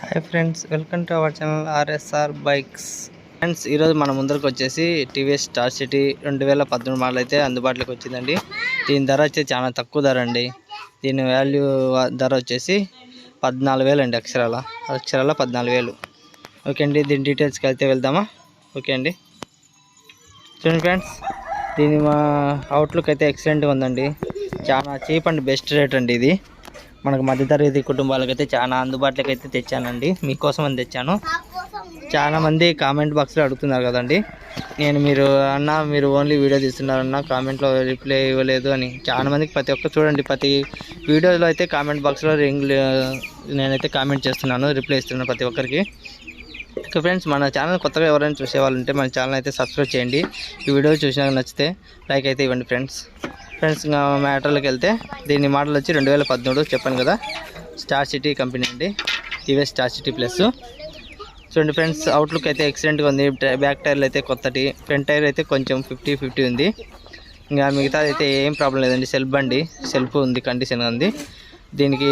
Hi friends, welcome to our channel RSR bikes. Friends, ఈరోజు మన ముందరకు వచ్చేసి టీవీఎస్ స్టార్ సిటీ 2013 మోడల్ అయితే అందుబాటులోకి వచ్చిందండి. దీని ధర వచ్చి చాలా తక్కువ ధర అండి. దీని వాల్యూ ధర వచ్చేసి 14,000 అండి. అక్షరాల 14,000. ఓకే అండి, దీని డీటెయిల్స్కి అయితే వెళ్దామా? ఓకే అండి, చూడండి ఫ్రెండ్స్, దీని మా అవుట్లుక్ అయితే ఎక్సలెంట్గా ఉందండి. చాలా చీప్ అండ్ బెస్ట్ రేట్ అండి. ఇది మనకు మధ్యతరగతి కుటుంబాలకైతే చాలా అందుబాటులోకి అయితే తెచ్చానండి. మీకోసం అని తెచ్చాను. చాలామంది కామెంట్ బాక్స్లో అడుగుతున్నారు కదండి, మీరు ఓన్లీ వీడియో తీస్తున్నారన్నా కామెంట్లో రిప్లై ఇవ్వలేదు అని. చాలామందికి ప్రతి ఒక్క చూడండి, ప్రతి వీడియోలో అయితే కామెంట్ బాక్స్లో నేనైతే కామెంట్ చేస్తున్నాను, రిప్లై ఇస్తున్నాను ప్రతి ఒక్కరికి. ఓకే ఫ్రెండ్స్, మన ఛానల్ కొత్తగా ఎవరైనా చూసే వాళ్ళు ఉంటే మన ఛానల్ అయితే సబ్స్క్రైబ్ చేయండి. ఈ వీడియో చూసినా నచ్చితే లైక్ అయితే ఇవ్వండి ఫ్రెండ్స్. ఇంకా మ్యాటర్లోకి వెళ్తే, దీని మోడల్ వచ్చి 2013 చెప్పాను కదా, స్టార్ సిటీ కంపెనీ అండి. TVS star city plus. చూడండి ఫ్రెండ్స్, అవుట్లుక్ అయితే ఎక్సలెంట్గా ఉంది. బ్యాక్ టైర్లు అయితే కొత్తటి, ఫ్రంట్ టైర్ అయితే కొంచెం 50-50 ఉంది. ఇంకా మిగతా అయితే ఏం ప్రాబ్లం లేదండి. సెల్ఫ్ ఉంది, కండిషన్ ఉంది. దీనికి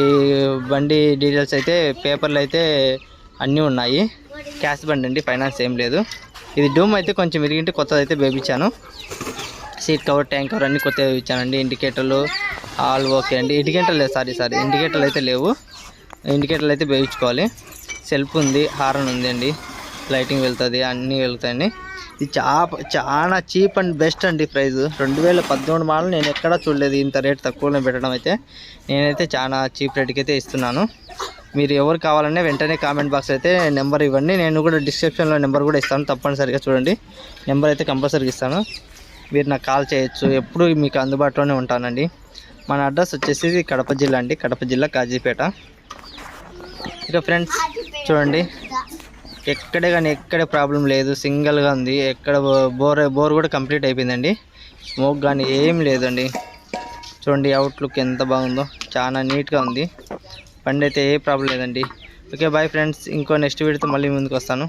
బండి డీటెయిల్స్ అయితే పేపర్లు అయితే అన్నీ ఉన్నాయి. క్యాష్ బండి అండి, ఫైనాన్స్ ఏం లేదు. ఇది డూమ్ అయితే కొంచెం ఇరిగింటే కొత్తది అయితే వేయించాను. సీట్ కవర్, ట్యాంక్ కవర్ అన్నీ కొత్తగా ఇచ్చానండి. ఇండికేటర్లు ఆల్ ఓకే అండి. ఇండికేటర్లు లేదు, సారీ ఇండికేటర్లు అయితే లేవు. ఇండికేటర్లు అయితే వేయించుకోవాలి. సెల్ఫ్ ఉంది, హారన్ ఉంది అండి, లైటింగ్ వెళ్తుంది, అన్నీ వెళ్తాయండి. ఇది చాలా చీప్ అండ్ బెస్ట్ అండి. ప్రైస్ 2013 మోడల్ నేను ఎక్కడా చూడలేదు ఇంత రేట్ తక్కువలో పెట్టడం. అయితే నేనైతే చాలా చీప్ రేట్కి అయితే ఇస్తున్నాను. మీరు ఎవరు కావాలన్నా వెంటనే కామెంట్ బాక్స్ అయితే నెంబర్ ఇవ్వండి. నేను కూడా డిస్క్రిప్షన్లో నెంబర్ కూడా ఇస్తాను, తప్పనిసరిగా చూడండి. నెంబర్ అయితే కంపల్సరీగా ఇస్తాను, మీరు నాకు కాల్ చేయొచ్చు. ఎప్పుడు మీకు అందుబాటులోనే ఉంటానండి. మన అడ్రస్ వచ్చేసి కడప జిల్లా అండి, కడప జిల్లా కాజీపేట. ఇక ఫ్రెండ్స్ చూడండి, ఎక్కడే ప్రాబ్లం లేదు, సింగిల్గా ఉంది. ఎక్కడ బోర్ కూడా కంప్లీట్ అయిపోయిందండి. స్మోక్ కానీ ఏం లేదండి. చూడండి అవుట్లుక్ ఎంత బాగుందో, చాలా నీట్గా ఉంది. బండి అయితే ఏ ప్రాబ్లం లేదండి. ఓకే బాయ్ ఫ్రెండ్స్, ఇంకో నెక్స్ట్ వీడియోతో మళ్ళీ ముందుకు వస్తాను.